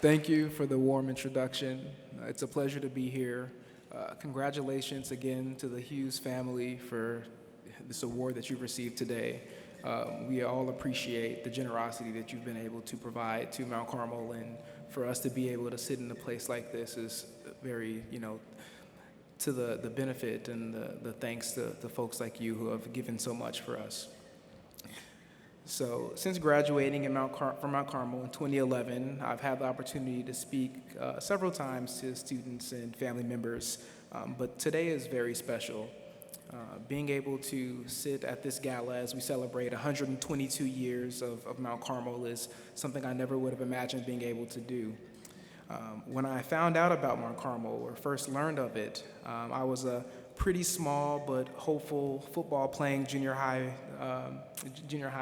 Thank you for the warm introduction. It's a pleasure to be here. Congratulations again to the Hughes family for this award that you've received today. We all appreciate the generosity that you've been able to provide to Mount Carmel, and for us to be able to sit in a place like this is very, to the benefit and the thanks to folks like you who have given so much for us. So since graduating from Mount Carmel in 2011, I've had the opportunity to speak several times to students and family members, but today is very special. Being able to sit at this gala as we celebrate 122 years of Mount Carmel is something I never would have imagined being able to do. When I found out about Mount Carmel or first learned of it, I was a pretty small but hopeful football-playing junior high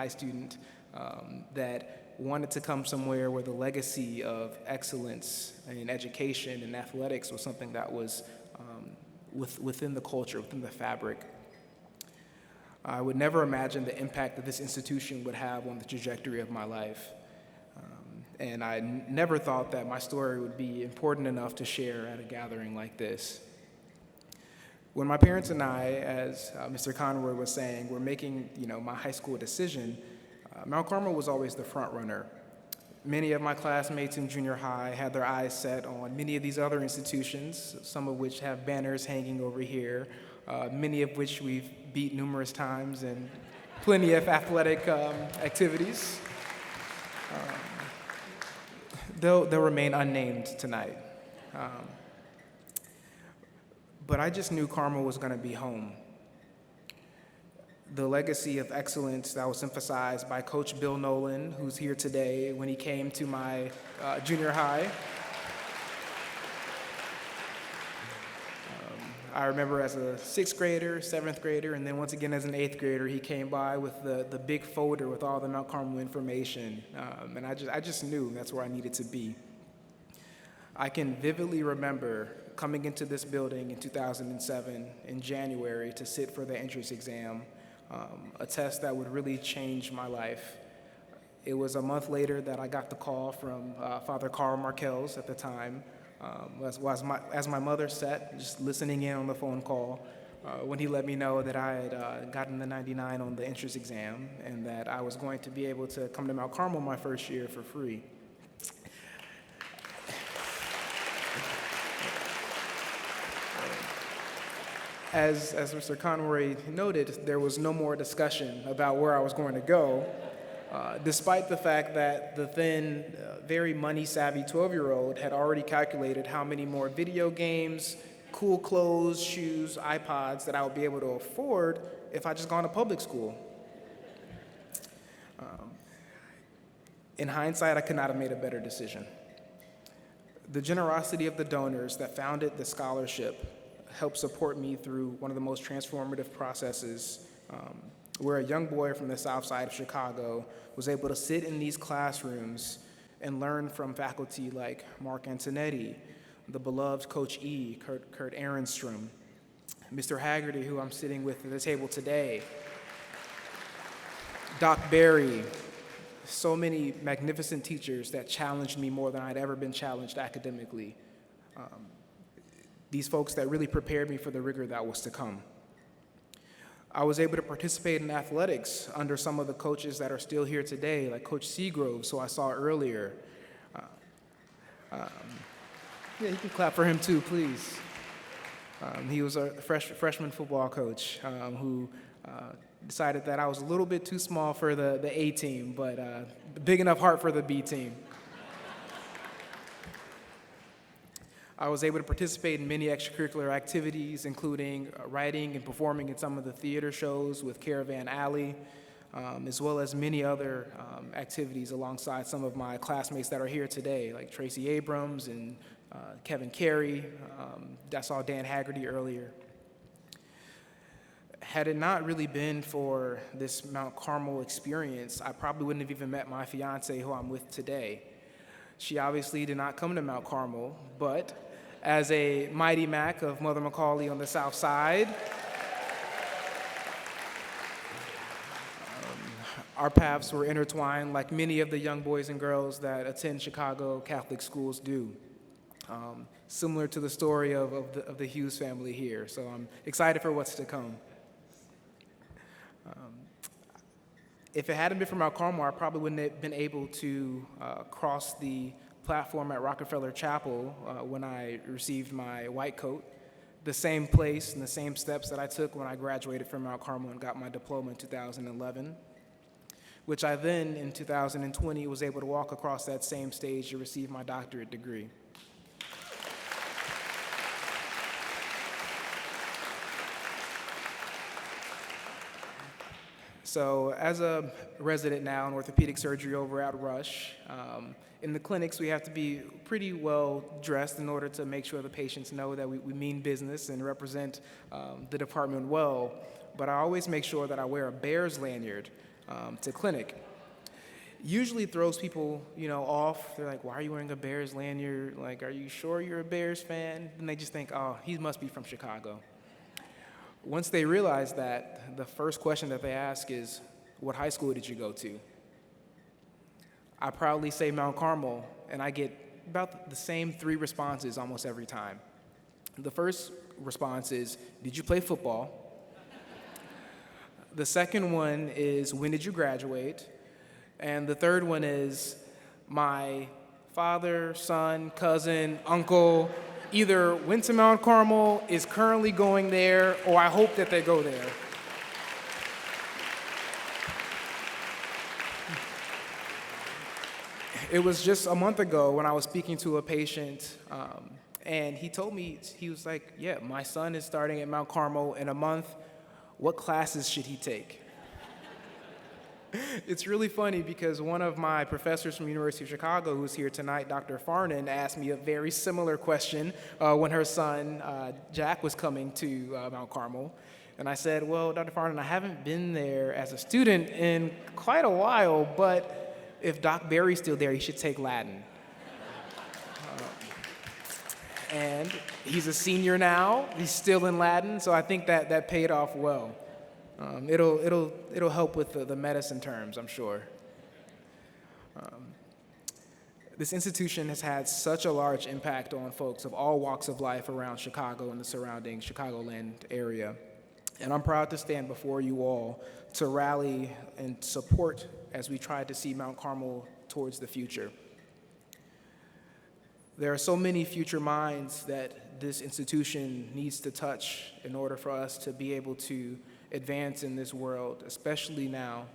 student that wanted to come somewhere where the legacy of excellence in education and athletics was something that was within the culture, within the fabric. I would never imagine the impact that this institution would have on the trajectory of my life. And I never thought that my story would be important enough to share at a gathering like this. When my parents and I, as Mr. Conroy was saying, were making my high school decision, Mount Carmel was always the front runner. Many of my classmates in junior high had their eyes set on many of these other institutions, some of which have banners hanging over here, many of which we've beat numerous times, and plenty of athletic activities. They'll remain unnamed tonight. But I just knew Carmel was going to be home. The legacy of excellence that was emphasized by Coach Bill Nolan, who's here today, when he came to my junior high. I remember as a sixth grader, seventh grader, and then once again as an eighth grader, he came by with the big folder with all the Mount Carmel information, and I just knew that's where I needed to be. I can vividly remember coming into this building in 2007 in January to sit for the entrance exam, a test that would really change my life. It was a month later that I got the call from Father Carl Markels at the time, as my mother sat just listening in on the phone call when he let me know that I had gotten the 99 on the entrance exam and that I was going to be able to come to Mount Carmel my first year for free. As Mr. Conroy noted, there was no more discussion about where I was going to go, despite the fact that the then very money-savvy 12-year-old had already calculated how many more video games, cool clothes, shoes, iPods that I would be able to afford if I just gone to public school. In hindsight, I could not have made a better decision. The generosity of the donors that founded the scholarship helped support me through one of the most transformative processes, where a young boy from the south side of Chicago was able to sit in these classrooms and learn from faculty like Mark Antonetti, the beloved Coach E, Kurt Ehrenstrom, Mr. Haggerty, who I'm sitting with at the table today, Doc Berry, so many magnificent teachers that challenged me more than I'd ever been challenged academically. These folks that really prepared me for the rigor that was to come. I was able to participate in athletics under some of the coaches that are still here today, like Coach Seagrove, who I saw earlier. Yeah, you can clap for him too, please. He was a freshman football coach who decided that I was a little bit too small for the A team, but big enough heart for the B team. I was able to participate in many extracurricular activities, including writing and performing in some of the theater shows with Caravan Alley, as well as many other activities alongside some of my classmates that are here today, like Tracy Abrams and Kevin Carey. I saw Dan Haggerty earlier. Had it not really been for this Mount Carmel experience, I probably wouldn't have even met my fiance, who I'm with today. She obviously did not come to Mount Carmel, but as a Mighty Mac of Mother McCauley on the south side, Our paths were intertwined like many of the young boys and girls that attend Chicago Catholic schools do. Similar to the story of the Hughes family here. So I'm excited for what's to come. If it hadn't been for Mount Carmel, I probably wouldn't have been able to cross the platform at Rockefeller Chapel when I received my white coat, the same place and the same steps that I took when I graduated from Mount Carmel and got my diploma in 2011, which I then, in 2020, was able to walk across that same stage to receive my doctorate degree. So as a resident now in orthopedic surgery over at Rush, in the clinics we have to be pretty well dressed in order to make sure the patients know that we mean business and represent the department well. But I always make sure that I wear a Bears lanyard to clinic. Usually throws people, off. They're like, why are you wearing a Bears lanyard? Like, are you sure you're a Bears fan? And they just think, oh, he must be from Chicago. Once they realize that, the first question that they ask is, what high school did you go to? I proudly say Mount Carmel, and I get about the same 3 responses almost every time. The first response is, did you play football? The second one is, when did you graduate? And the third one is, my father, son, cousin, uncle, either went to Mount Carmel, is currently going there, or I hope that they go there. It was just a month ago when I was speaking to a patient, and he told me, he was like, yeah, my son is starting at Mount Carmel in a month. What classes should he take? It's really funny because one of my professors from the University of Chicago, who's here tonight, Dr. Farnan, asked me a very similar question when her son, Jack, was coming to Mount Carmel. And I said, well, Dr. Farnan, I haven't been there as a student in quite a while, but if Doc Barry's still there, he should take Latin. And he's a senior now. He's still in Latin, so I think that paid off well. It'll help with the medicine terms, I'm sure. This institution has had such a large impact on folks of all walks of life around Chicago and the surrounding Chicagoland area. And I'm proud to stand before you all to rally and support as we try to see Mount Carmel towards the future. There are so many future minds that this institution needs to touch in order for us to be able to advance in this world, especially now.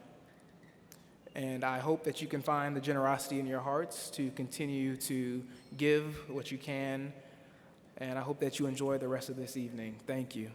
And I hope that you can find the generosity in your hearts to continue to give what you can. And I hope that you enjoy the rest of this evening. Thank you.